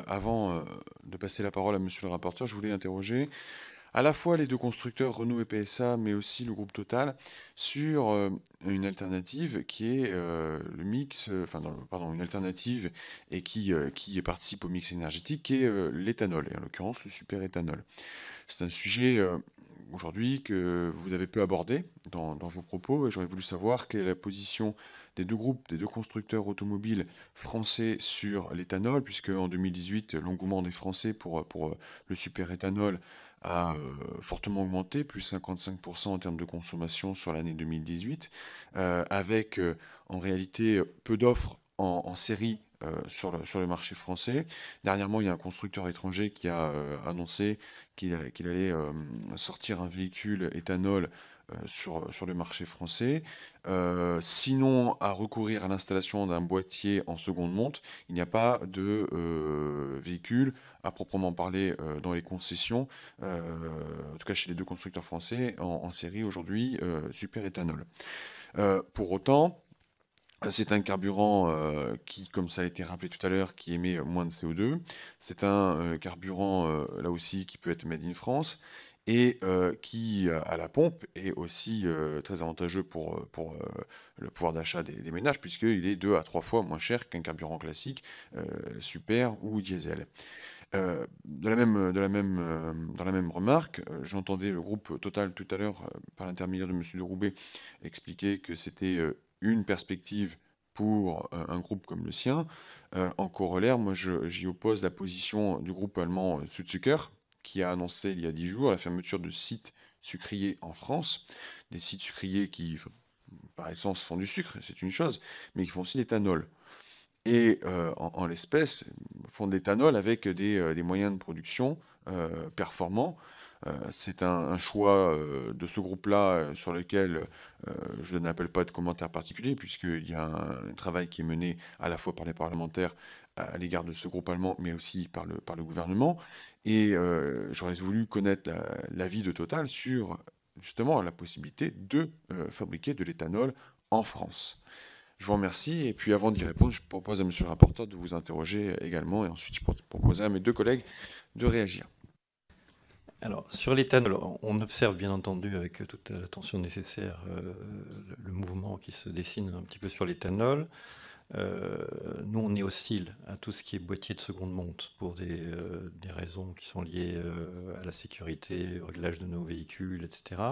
Avant de passer la parole à monsieur le rapporteur, je voulais interroger à la fois les deux constructeurs Renault et PSA, mais aussi le groupe Total, sur une alternative qui est le mix, pardon, une alternative et qui participe au mix énergétique, qui est l'éthanol, et en l'occurrence le superéthanol. C'est un sujet aujourd'hui que vous avez peu abordé dans vos propos, et j'aurais voulu savoir quelle est la position des deux groupes, des deux constructeurs automobiles français sur l'éthanol, puisque en 2018, l'engouement des Français pour le superéthanol a fortement augmenté, plus 55% en termes de consommation sur l'année 2018, avec en réalité peu d'offres en série sur le marché français. Dernièrement, il y a un constructeur étranger qui a annoncé qu'il allait sortir un véhicule éthanol sur le marché français. Sinon, à recourir à l'installation d'un boîtier en seconde monte, il n'y a pas de véhicule à proprement parler dans les concessions, en tout cas chez les deux constructeurs français, en série aujourd'hui, super éthanol. Pour autant, c'est un carburant qui, comme ça a été rappelé tout à l'heure, qui émet moins de CO2. C'est un carburant, là aussi, qui peut être made in France et qui, à la pompe, est aussi très avantageux pour le pouvoir d'achat des ménages, puisqu'il est 2 à 3 fois moins cher qu'un carburant classique, super ou diesel. Dans la même remarque, j'entendais le groupe Total tout à l'heure, par l'intermédiaire de monsieur de Roubaix, expliquer que c'était une perspective pour un groupe comme le sien. En corollaire, moi j'y oppose la position du groupe allemand Südzucker, qui a annoncé il y a 10 jours la fermeture de sites sucriers en France. Des sites sucriers qui, par essence, font du sucre, c'est une chose, mais qui font aussi l'éthanol. Et en l'espèce, font de l'éthanol avec des moyens de production performants. C'est un choix de ce groupe-là sur lequel je n'appelle pas de commentaires particuliers, puisqu'il y a un travail qui est mené à la fois par les parlementaires à l'égard de ce groupe allemand, mais aussi par le gouvernement. Et j'aurais voulu connaître l'avis de Total sur justement la possibilité de fabriquer de l'éthanol en France. Je vous remercie. Et puis avant d'y répondre, je propose à monsieur le rapporteur de vous interroger également. Et ensuite, je proposerai à mes deux collègues de réagir. Alors, sur l'éthanol, on observe bien entendu avec toute l'attention nécessaire le mouvement qui se dessine un petit peu sur l'éthanol. Nous, on est hostile à tout ce qui est boîtier de seconde monte pour des raisons qui sont liées à la sécurité, au réglage de nos véhicules, etc.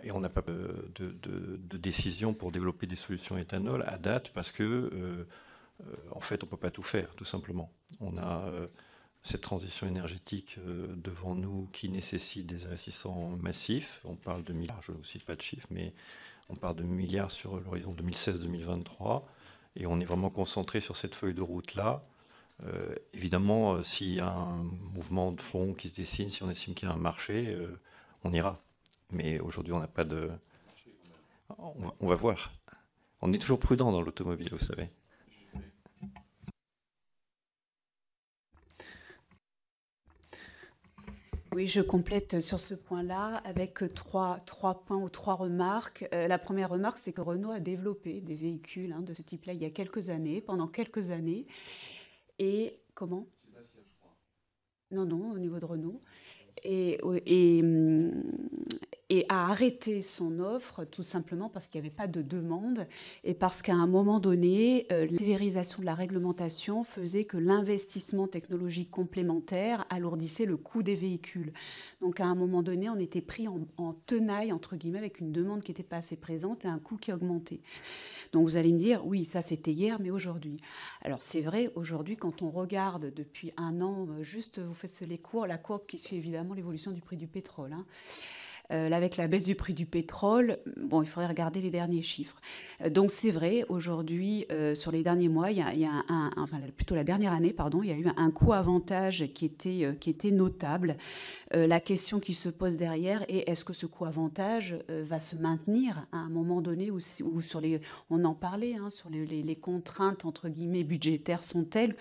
Et on n'a pas de décision pour développer des solutions éthanol à date parce que, en fait, on ne peut pas tout faire, tout simplement. On a cette transition énergétique devant nous qui nécessite des investissements massifs. On parle de milliards, je ne cite pas de chiffres, mais on parle de milliards sur l'horizon 2016-2023. Et on est vraiment concentré sur cette feuille de route-là. Évidemment, s'il y a un mouvement de fond qui se dessine, si on estime qu'il y a un marché, on ira. Mais aujourd'hui, on n'a pas de... On va voir. On est toujours prudent dans l'automobile, vous savez. Oui, je complète sur ce point-là avec trois points ou trois remarques. La première remarque, c'est que Renault a développé des véhicules de ce type-là il y a quelques années, pendant quelques années. Et comment? Non, non, au niveau de Renault. Et, et, et a arrêté son offre tout simplement parce qu'il n'y avait pas de demande et parce qu'à un moment donné, la sévérisation de la réglementation faisait que l'investissement technologique complémentaire alourdissait le coût des véhicules. Donc à un moment donné, on était pris en tenaille, entre guillemets, avec une demande qui n'était pas assez présente et un coût qui augmentait. Donc vous allez me dire, oui, ça c'était hier, mais aujourd'hui. Alors c'est vrai, aujourd'hui, quand on regarde depuis un an, juste vous faites la courbe qui suit évidemment l'évolution du prix du pétrole. Avec la baisse du prix du pétrole, bon, il faudrait regarder les derniers chiffres. Donc c'est vrai, aujourd'hui, sur les derniers mois, il y a plutôt la dernière année, pardon, il y a eu un coût avantage qui était notable. La question qui se pose derrière est est-ce que ce coût avantage va se maintenir à un moment donné où sur les, on en parlait, sur les contraintes entre guillemets budgétaires sont telles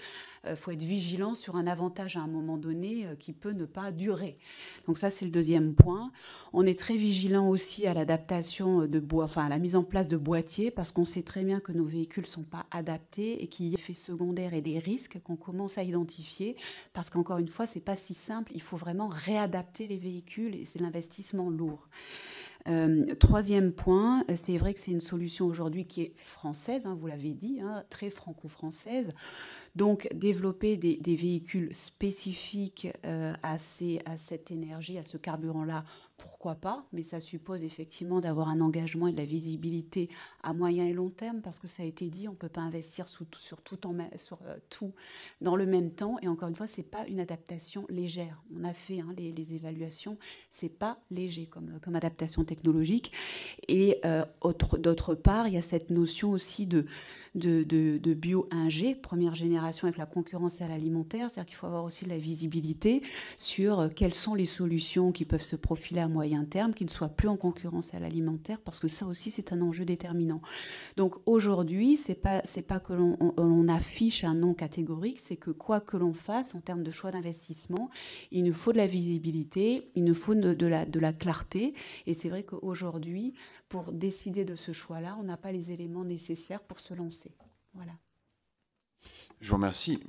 faut être vigilant sur un avantage à un moment donné qui peut ne pas durer. Donc ça, c'est le deuxième point. On est très vigilant aussi à l'adaptation à la mise en place de boîtiers, parce qu'on sait très bien que nos véhicules ne sont pas adaptés et qu'il y a des effets secondaires et des risques qu'on commence à identifier, parce qu'encore une fois, c'est pas si simple. Il faut vraiment réadapter les véhicules et c'est l'investissement lourd. Troisième point, c'est vrai que c'est une solution aujourd'hui qui est française, vous l'avez dit, très franco-française. Donc développer des véhicules spécifiques à cette énergie, à ce carburant-là, pourquoi pas, mais ça suppose effectivement d'avoir un engagement et de la visibilité à moyen et long terme, parce que ça a été dit, on ne peut pas investir sur tout dans le même temps, et encore une fois, ce n'est pas une adaptation légère. On a fait les évaluations, ce n'est pas léger comme adaptation technologique. Et d'autre part, il y a cette notion aussi de bio-ingé, première génération avec la concurrence à l'alimentaire, c'est-à-dire qu'il faut avoir aussi de la visibilité sur quelles sont les solutions qui peuvent se profiler à moyen terme, qui ne soient plus en concurrence à l'alimentaire, parce que ça aussi c'est un enjeu déterminant. Donc aujourd'hui, c'est pas que l'on affiche un non catégorique, c'est que quoi que l'on fasse en termes de choix d'investissement, il nous faut de la visibilité, il nous faut de la clarté, et c'est vrai qu'aujourd'hui, pour décider de ce choix-là, on n'a pas les éléments nécessaires pour se lancer. Voilà. Je vous remercie.